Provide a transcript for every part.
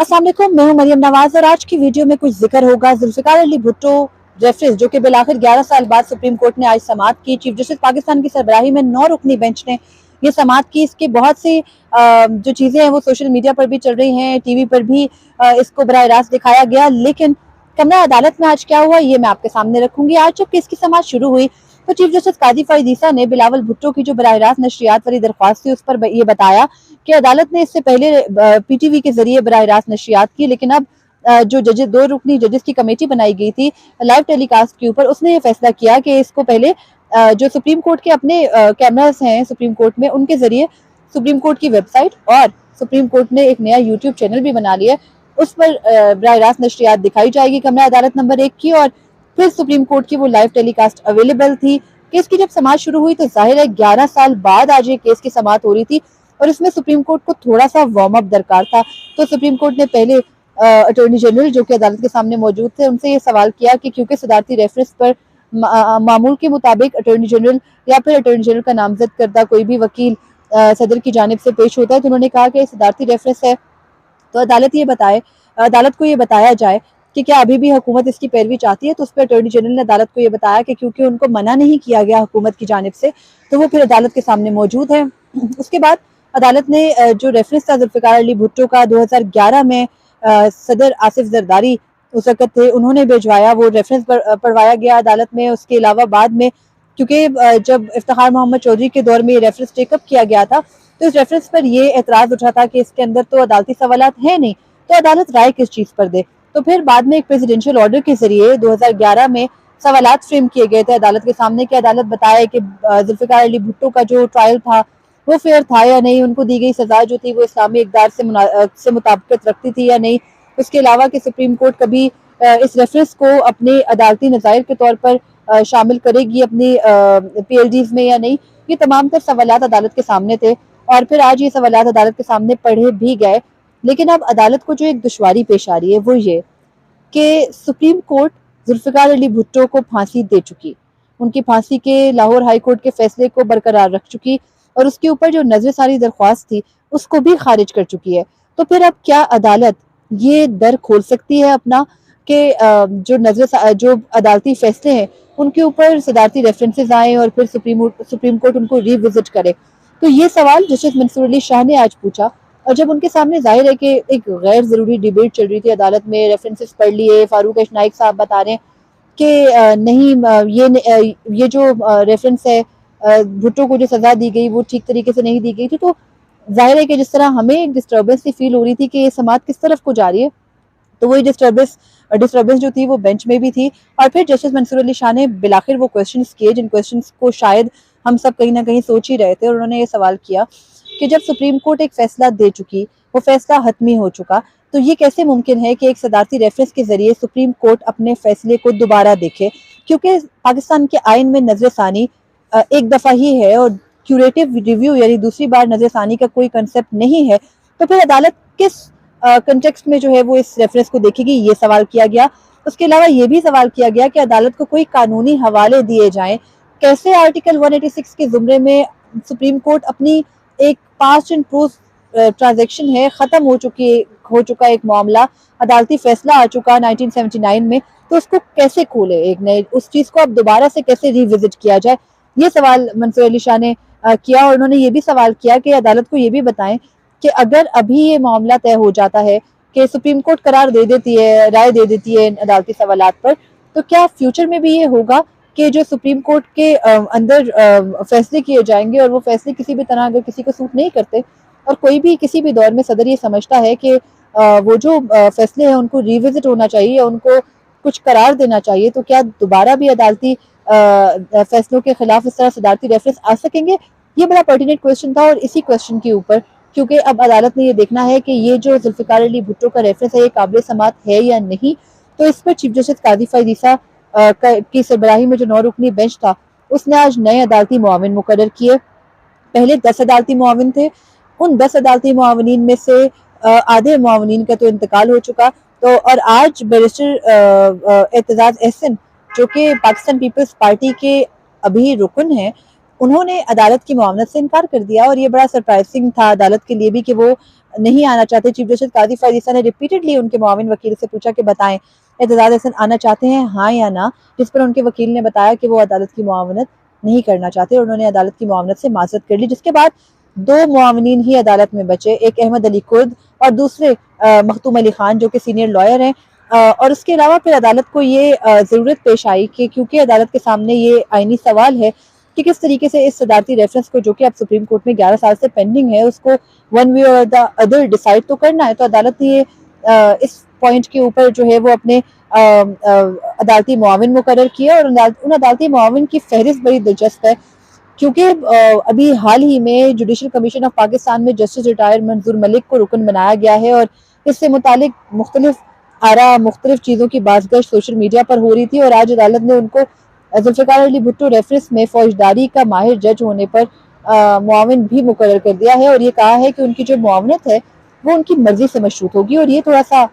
अस्सलाम वालेकुम, मैं हूं मरियम नवाज और आज की वीडियो में कुछ जिक्र होगा जुल्फिकार अली भुट्टो रेफरेंस जो कि बिलाखिर 11 साल बाद सुप्रीम कोर्ट ने आज समाअत की। चीफ जस्टिस पाकिस्तान की सरबराही में 9 रुकनी बेंच ने ये समाअत की। इसके बहुत सी जो चीज़ें हैं वो सोशल मीडिया पर भी चल रही हैं, टीवी पर भी इसको बराह रास्त दिखाया गया, लेकिन कमरा अदालत में आज क्या हुआ ये मैं आपके सामने रखूंगी। आज जब केस की समाअत शुरू हुई तो चीफ जस्टिस काजी फरीद ईसा ने बिलावल भुट्टो की जो बराह रास्त नशरियात वाली दरख्वास्त थी उस पर ये बताया कि अदालत ने इससे पहले पीटीवी के जरिए बराह रास्त नशरियात की, लेकिन अब जो जजेस 2 रुकनी जजेस की कमेटी बनाई गई थी लाइव टेलीकास्ट के ऊपर, उसने ये फैसला किया कि इसको पहले जो सुप्रीम कोर्ट के अपने कैमरास हैं सुप्रीम कोर्ट में, उनके जरिए सुप्रीम कोर्ट की वेबसाइट और सुप्रीम कोर्ट ने एक नया यूट्यूब चैनल भी बना लिया, उस पर बराह रास्त नशरियात दिखाई जाएगी कमरा अदालत नंबर 1 की। और फिर सुप्रीम कोर्ट की वो लाइव टेलीकास्ट अवेलेबल थी। केस की जब समाअत शुरू हुई तो जाहिर है 11 साल बाद आज ये केस की समाअत हो रही थी और इसमें सुप्रीम कोर्ट को थोड़ा सा वार्म अप दरकार था। तो सुप्रीम कोर्ट ने पहले अटॉर्नी जनरल जो कि अदालत के सामने मौजूद थे उनसे ये सवाल किया कि क्योंकि सदारती रेफरेंस पर मामूल के मुताबिक अटॉर्नी जनरल या फिर अटॉर्नी जनरल का नामजद करदा कोई भी वकील सदर की जानिब से पेश होता है, तो उन्होंने कहा कि सदारती रेफरेंस है तो अदालत को ये बताया जाए कि क्या अभी भी हुकूमत इसकी पैरवी चाहती है। तो उस पर अटॉर्नी जनरल ने अदालत को ये बताया कि क्योंकि उनको मना नहीं किया गया हुकूमत की जानिब से तो वो फिर अदालत के सामने मौजूद है। उसके बाद अदालत ने जो रेफरेंस था जुल्फिकार अली भुट्टो का 2011 में सदर आसिफ जरदारी उस वक्त थे, उन्होंने भिजवाया, वो रेफरेंस पढ़वाया गया अदालत में। उसके अलावा बाद में क्योंकि जब इफ्तिखार मोहम्मद चौधरी के दौर में ये रेफरेंस टेकअप किया गया था तो इस रेफरेंस पर ये एतराज उठा था कि इसके अंदर तो अदालती सवालात है नहीं, तो अदालत राय किस चीज़ पर दे। तो फिर बाद में एक प्रेसिडेंशियल ऑर्डर के जरिए 2011 में सवालात फ्रेम किए गए थे अदालत के सामने कि अदालत बताए कि जुल्फिकार अली भुट्टो का जो ट्रायल था वो फेयर था या नहीं, उनको दी गई सजा जो थी वो इस्लामी इक़दार से मुताबिकत रखती थी या नहीं। उसके अलावा कि सुप्रीम कोर्ट कभी इस रेफरेंस को अपने अदालती नज़ायर के तौर पर शामिल करेगी अपनी PLDs में या नहीं। ये तमाम तर सवालात अदालत के सामने थे और फिर आज ये सवालात अदालत के सामने पढ़े भी गए। लेकिन अब अदालत को जो एक दुश्वारी पेश आ रही है वो ये कि सुप्रीम कोर्ट जुल्फिकार अली भुट्टो को फांसी दे चुकी, उनकी फांसी के लाहौर हाई कोर्ट के फैसले को बरकरार रख चुकी और उसके ऊपर जो नजरसानी दरख्वास्त थी उसको भी खारिज कर चुकी है। तो फिर अब क्या अदालत ये दर खोल सकती है अपना कि जो अदालती फैसले हैं उनके ऊपर सदारती रेफरेंसेस आए और फिर सुप्रीम कोर्ट उनको रिविजिट करे। तो ये सवाल जस्टिस मंसूर अली शाह ने आज पूछा और जब उनके सामने जाहिर है कि एक गैर ज़रूरी डिबेट चल रही थी अदालत में, रेफरेंसेस पढ़ लिए, फारूक नाइक साहब बता रहे हैं कि नहीं ये जो रेफरेंस है भुट्टो को जो सज़ा दी गई वो ठीक तरीके से नहीं दी गई थी। तो जाहिर है कि जिस तरह हमें एक डिस्टर्बेंस सी फील हो रही थी कि ये समाअत किस तरफ को जा रही है, तो वही डिस्टर्बेंस जो थी वो बेंच में भी थी। और फिर जस्टिस मंसूर अली शाह ने बिलाखिर वो क्वेश्चंस किए जिन क्वेश्चंस को शायद हम सब कहीं ना कहीं सोच ही रहे थे, और उन्होंने ये सवाल किया कि जब सुप्रीम कोर्ट एक फैसला दे चुकी, वो फैसला हतमी हो चुका, तो ये कैसे मुमकिन है कि एक सदारती रेफरेंस के जरिए सुप्रीम कोर्ट अपने फैसले को दोबारा देखे, क्योंकि पाकिस्तान के आइन में नजरसानी एक दफ़ा ही है और क्यूरेटिव रिव्यू यानी दूसरी बार नजरसानी का कोई कंसेप्ट नहीं है। तो फिर अदालत किस कंटेक्स्ट में जो है वो इस रेफरेंस को देखेगी, ये सवाल किया गया। उसके अलावा ये भी सवाल किया गया कि अदालत को कोई कानूनी हवाले दिए जाएं, कैसे आर्टिकल 186 के जुमरे में सुप्रीम कोर्ट अपनी एक पास्ट एंड प्रूफ ट्रांजैक्शन है, ख़त्म हो चुका एक मामला, अदालती फैसला आ चुका 1979 में, तो उसको कैसे खोले एक नए, उस चीज़ को अब दोबारा से कैसे रिविजिट किया जाए, ये सवाल मंसूर अली शाह ने किया। और उन्होंने ये भी सवाल किया कि अदालत को ये भी बताएं कि अगर अभी ये मामला तय हो जाता है कि सुप्रीम कोर्ट करार दे देती है, राय दे देती है अदालती सवालात पर, तो क्या फ्यूचर में भी ये होगा कि जो सुप्रीम कोर्ट के अंदर फैसले किए जाएंगे और वो फैसले किसी भी तरह अगर किसी को सूट नहीं करते और कोई भी किसी भी दौर में सदर ये समझता है कि वो जो फैसले हैं उनको रिविजिट होना चाहिए, उनको कुछ करार देना चाहिए, तो क्या दोबारा भी अदालती फैसलों के खिलाफ इस तरह सदारती रेफरेंस आ सकेंगे? ये बड़ा पर्टिनेंट क्वेश्चन था। और इसी क्वेश्चन के ऊपर क्योंकि अब अदालत ने ये देखना है कि ये जो जुल्फिकार अली भुट्टो का रेफरेंस है ये काबिल समाअत है या नहीं, तो इस पर चीफ जस्टिस काजी फरीद ईसा की सरबराही में जो 9 रुकनी बेंच था उसने आज नए अदालती मुआविन मुकर्रर किए। पहले 10 अदालती मुआविन थे, उन 10 अदालती मुआविनीन में से आधे मुआविनीन का तो इंतकाल हो चुका, तो और आज बैरिस्टर एतजाज एहसन जो कि पाकिस्तान पीपल्स पार्टी के अभी रुकन हैं, उन्होंने अदालत की मुआवनत से इनकार कर दिया। और ये बड़ा सरप्राइजिंग था अदालत के लिए भी कि वो نہیں آنا چاہتے. چیف جسٹس قاضی فائز عیسیٰ نے ریپیٹڈلی ان کے معاون وکیل سے پوچھا کہ بتائیں اعتزاز احسن آنا چاہتے ہیں ہاں یا نہ, جس پر ان کے وکیل نے بتایا کہ وہ عدالت کی معاونت نہیں کرنا چاہتے اور انہوں نے عدالت کی معاونت سے معذرت کر لی, جس کے بعد 2 معاونین ہی عدالت میں بچے, ایک احمد علی کرد اور دوسرے مختوم علی خان جو کہ سینئر لائر ہیں. اور اس کے علاوہ پھر عدالت کو یہ ضرورت پیش آئی کہ کیونکہ عدالت کے سامنے یہ آئینی سوال ہے کہ کس طریقے سے اس صدارتی ریفرنس کو جو کہ اب سپریم کورٹ میں 11 سال سے پینڈنگ ہے اس کو ون وے اور دا ادر ڈیسائیڈ تو کرنا ہے. تو عدالت نے یہ اس پوائنٹ کے اوپر جو ہے وہ اپنے عدالتی معاون مقرر کیا, اور ان عدالتی معاون کی فہرست بڑی دلچسپ ہے کیونکہ ابھی حال ہی میں جوڈیشل کمیشن آف پاکستان میں جسٹس ریٹائر منظور ملک کو رکن بنایا گیا ہے, اور اس سے متعلق مختلف آرا مختلف چیزوں کی بازگشت سوشل میڈیا پر ہو رہی تھی, اور آج عدالت نے ان کو ذوالفقار علی بھٹو ریفرنس میں فوجداری کا ماہر جج ہونے پر معاون بھی مقرر کر دیا ہے, اور یہ کہا ہے کہ ان کی جو معاونت ہے وہ ان کی مرضی سے مشروط ہوگی. اور یہ تھوڑا سا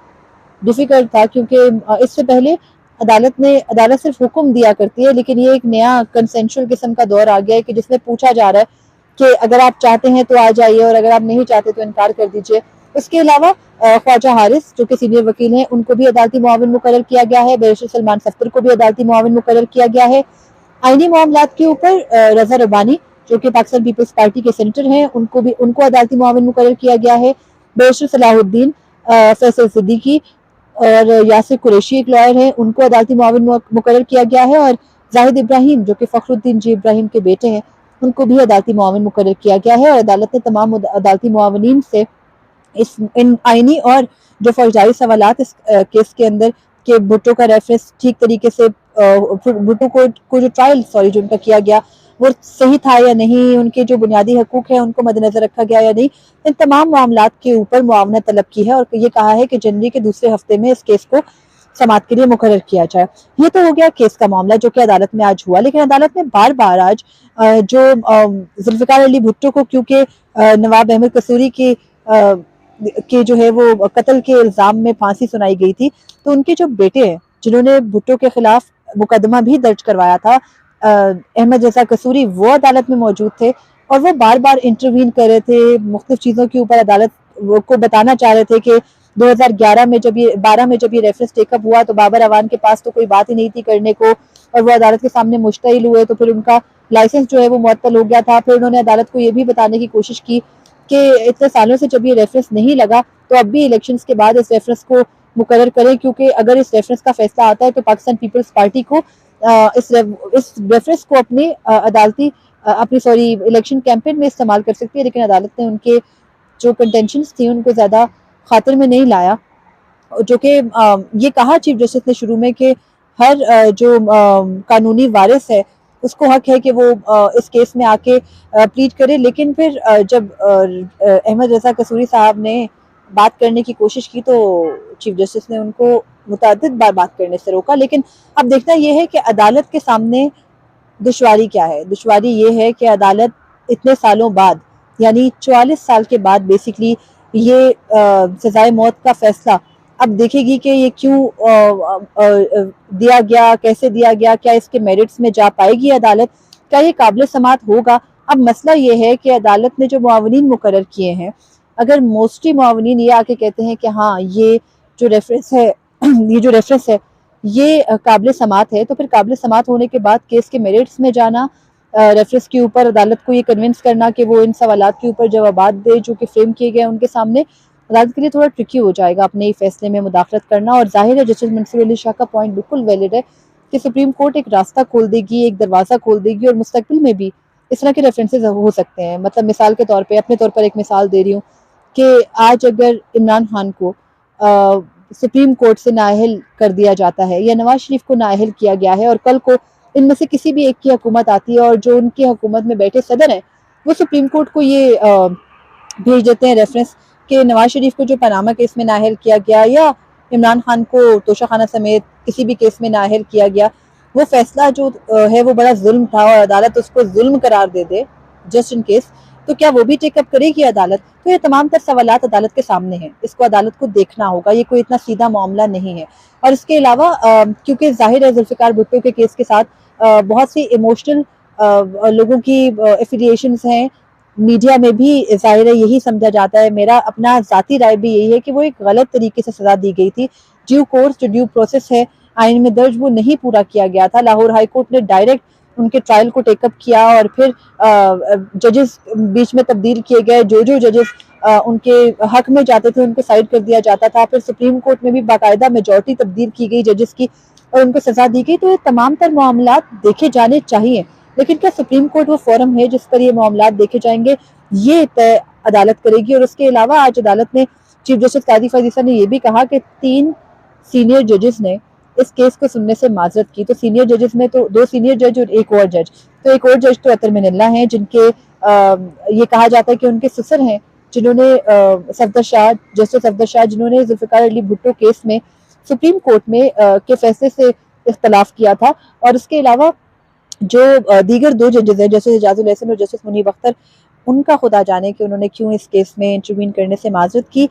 ڈیفیکلٹ تھا کیونکہ اس سے پہلے عدالت صرف حکم دیا کرتی ہے, لیکن یہ ایک نیا کنسینشل قسم کا دور آ گیا ہے کہ جس میں پوچھا جا رہا ہے کہ اگر آپ چاہتے ہیں تو آ جائیے اور اگر آپ نہیں چاہتے تو انکار کر دیجیے. اس کے علاوہ خواجہ حارث جو کہ سینئر وکیل ہیں ان کو بھی عدالتی معاون مقرر کیا گیا ہے, بیرسٹر سلمان صفدر کو بھی عدالتی معاون مقرر کیا گیا ہے. آئینی معاملات کے اوپر رضا ربانی جو کہ پاکستان پیپلز پارٹی کے سینیٹر ہیں ان کو عدالتی معاون مقرر کیا گیا ہے. بیرسٹر صلاح الدین فیصل صدیقی اور یاسر قریشی ایک لائر ہیں, ان کو عدالتی معاون مقرر کیا گیا ہے, اور زاہد ابراہیم جو کہ فخر الدین جی ابراہیم کے بیٹے ہیں ان کو بھی عدالتی معاون مقرر کیا گیا ہے. اور عدالت نے تمام عدالتی معاونین سے ان آئینی اور جو فوجداری سوالات اس کیس کے اندر کہ بھٹو کا ریفرنس ٹھیک طریقے سے بھٹو کو جو ٹرائل جو ان کا کیا گیا وہ صحیح تھا یا نہیں, ان کے جو بنیادی حقوق ہیں ان کو مد نظر رکھا گیا یا نہیں, ان تمام معاملات کے اوپر معاونت طلب کی ہے, اور یہ کہا ہے کہ جنوری کے دوسرے ہفتے میں اس کیس کو سماعت کے لیے مقرر کیا جائے. یہ تو ہو گیا کیس کا معاملہ جو کہ عدالت میں آج ہوا, لیکن عدالت نے بار بار آج جو ذوالفقار علی بھٹو کو کیونکہ نواب احمد قصوری کے جو ہے وہ قتل کے الزام میں پھانسی سنائی گئی تھی, تو ان کے جو بیٹے ہیں جنہوں نے بھٹو کے خلاف مقدمہ بھی درج کروایا تھا احمد رضا قصوری, وہ عدالت میں موجود تھے اور وہ بار بار انٹروین کر رہے تھے مختلف چیزوں کے اوپر, عدالت کو بتانا چاہ رہے تھے کہ 2012 میں جب یہ ریفرنس ٹیک اپ ہوا تو بابر اعوان کے پاس تو کوئی بات ہی نہیں تھی کرنے کو, اور وہ عدالت کے سامنے مشتعل ہوئے تو پھر ان کا لائسنس جو ہے وہ معطل ہو گیا تھا. پھر انہوں نے عدالت کو یہ بھی بتانے کی کوشش کی کہ اتنے سالوں سے جب یہ ریفرنس نہیں لگا تو اب بھی الیکشنز کے بعد اس ریفرنس کو مقرر کریں, کیونکہ اگر اس ریفرنس کا فیصلہ آتا ہے تو پاکستان پیپلز پارٹی کو اس ریفرنس کو اپنی الیکشن کیمپین میں استعمال کر سکتی ہے. لیکن عدالت نے ان کے جو کنٹینشنز تھی ان کو زیادہ خاطر میں نہیں لایا, جو کہ یہ کہا چیف جسٹس نے شروع میں کہ ہر جو قانونی وارث ہے اس کو حق ہے کہ وہ اس کیس میں آ کے پلیڈ کرے, لیکن پھر جب احمد رضا قصوری صاحب نے بات کرنے کی کوشش کی تو چیف جسٹس نے ان کو متعدد بار بات کرنے سے روکا. لیکن اب دیکھنا یہ ہے کہ عدالت کے سامنے دشواری کیا ہے. دشواری یہ ہے کہ عدالت اتنے سالوں بعد یعنی 44 سال کے بعد بیسیکلی یہ سزائے موت کا فیصلہ اب دیکھے گی کہ یہ کیوں دیا گیا, کیسے دیا گیا, کیا اس کے میرٹس میں جا پائے گی عدالت, کیا یہ قابل سماعت ہوگا. اب مسئلہ یہ ہے کہ عدالت نے جو معاونین مقرر کیے ہیں, اگر موسٹلی معاونین یہ آ کے کہتے ہیں کہ ہاں یہ جو ریفرنس ہے یہ قابل سماعت ہے, تو پھر قابل سماعت ہونے کے بعد کیس کے میرٹس میں جانا, ریفرنس کے اوپر عدالت کو یہ کنونس کرنا کہ وہ ان سوالات کے اوپر جوابات دے جو کہ فریم کیے گئے ان کے سامنے, عدالت کے لیے تھوڑا ٹرکی ہو جائے گا اپنے ہی فیصلے میں مداخلت کرنا. اور ظاہر ہے جسٹس منصور علی شاہ کا پوائنٹ بالکل ویلڈ ہے کہ سپریم کورٹ ایک راستہ کھول دے گی, ایک دروازہ کھول دے گی, اور مستقبل میں بھی اس طرح کے ریفرنسز ہو سکتے ہیں. مطلب مثال کے طور پہ اپنے طور پر ایک مثال دے رہی ہوں کہ آج اگر عمران خان کو سپریم کورٹ سے نااہل کر دیا جاتا ہے یا نواز شریف کو نااہل کیا گیا ہے, اور کل کو ان میں سے کسی بھی ایک کی حکومت آتی ہے اور جو ان کی حکومت میں بیٹھے صدر ہیں وہ سپریم کورٹ کو یہ بھیج دیتے ہیں ریفرنس کہ نواز شریف کو جو پاناما کیس میں نااہل کیا گیا یا عمران خان کو توشہ خانہ سمیت کسی بھی کیس میں نااہل کیا گیا, وہ فیصلہ جو ہے وہ بڑا ظلم تھا اور عدالت اس کو ظلم قرار دے دے جسٹ ان کیس, تو کیا وہ بھی ٹیک اپ کرے گی عدالت؟ تو یہ تمام تر سوالات عدالت کے سامنے ہیں, اس کو عدالت کو دیکھنا ہوگا, یہ کوئی اتنا سیدھا معاملہ نہیں ہے. اور اس کے علاوہ کیونکہ ظاہر ہے ذوالفقار بھٹو کے کیس کے ساتھ بہت سی ایموشنل لوگوں کی ایفیلیشنز ہیں, मीडिया में भी ज़ाहिर है यही समझा जाता है, मेरा अपना ज़ाती राय भी यही है कि वो एक गलत तरीके से सज़ा दी गई थी। ड्यू कोर्स जो ड्यू प्रोसेस है आइन में दर्ज वो नहीं पूरा किया गया था। लाहौर हाई कोर्ट ने डायरेक्ट उनके ट्रायल को टेकअप किया और फिर जजेस बीच में तब्दील किए गए, जो जजेस उनके हक में जाते थे उनको साइड कर दिया जाता था। फिर सुप्रीम कोर्ट में भी बाकायदा मेजॉरिटी तब्दील की गई जजेस की और उनको सज़ा दी गई। तो ये तमाम तर मामलात देखे जाने चाहिए, लेकिन क्या सुप्रीम कोर्ट वो फोरम है जिस पर ये मामलात देखे जाएंगे, ये तय अदालत करेगी। और उसके अलावा आज अदालत में चीफ जस्टिस कादी फैज़ ने ये भी कहा कि 3 सीनियर जजेस ने इस केस को सुनने से माजरत की। तो सीनियर जजेस में तो 2 सीनियर जज और एक और जज, तो एक और जज तो अतर मिनल्ला हैं जिनके ये कहा जाता है कि उनके ससुर हैं, जिन्होंने जस्टिस सफदर शाह जिन्होंने जुल्फ़िकार अली भुट्टो केस में सुप्रीम कोर्ट में के फैसले से इख्तलाफ किया था। और उसके अलावा जो दीगर 2 जजेस हैं, जस्टिस एजाजुल एहसन और जस्टिस मुनीब अख्तर, उनका खुदा जाने कि उन्होंने क्यों इस केस में इंटरवीन करने से माजरत की।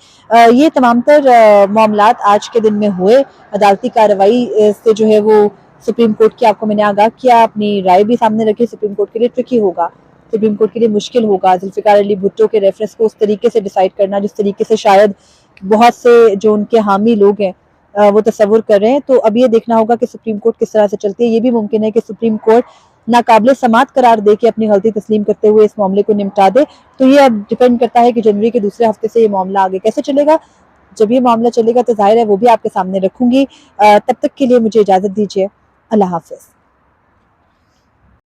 ये तमाम तर मामलात आज के दिन में हुए। अदालती कार्रवाई से जो है वो सुप्रीम कोर्ट की आपको मैंने आगाह किया, अपनी राय भी सामने रखी। सुप्रीम कोर्ट के लिए ट्रिकी होगा, सुप्रीम कोर्ट के लिए मुश्किल होगा जुल्फ़िकार अली भुट्टो के रेफरेंस को उस तरीके से डिसाइड करना जिस तरीके से शायद बहुत से जो उनके हामी लोग हैं वो तसव्वुर कर रहे हैं। तो अब ये देखना होगा कि सुप्रीम कोर्ट किस तरह से चलती है। ये भी मुमकिन है कि सुप्रीम कोर्ट नाकाबिले समात करार दे के अपनी गलती तस्लीम करते हुए इस मामले को निपटा दे। तो ये अब डिपेंड करता है कि जनवरी के दूसरे हफ्ते से ये मामला आगे कैसे चलेगा। जब ये मामला चलेगा तो जाहिर है वो भी आपके सामने रखूंगी। तब तक के लिए मुझे इजाज़त दीजिए। अल्लाह हाफ़िज़।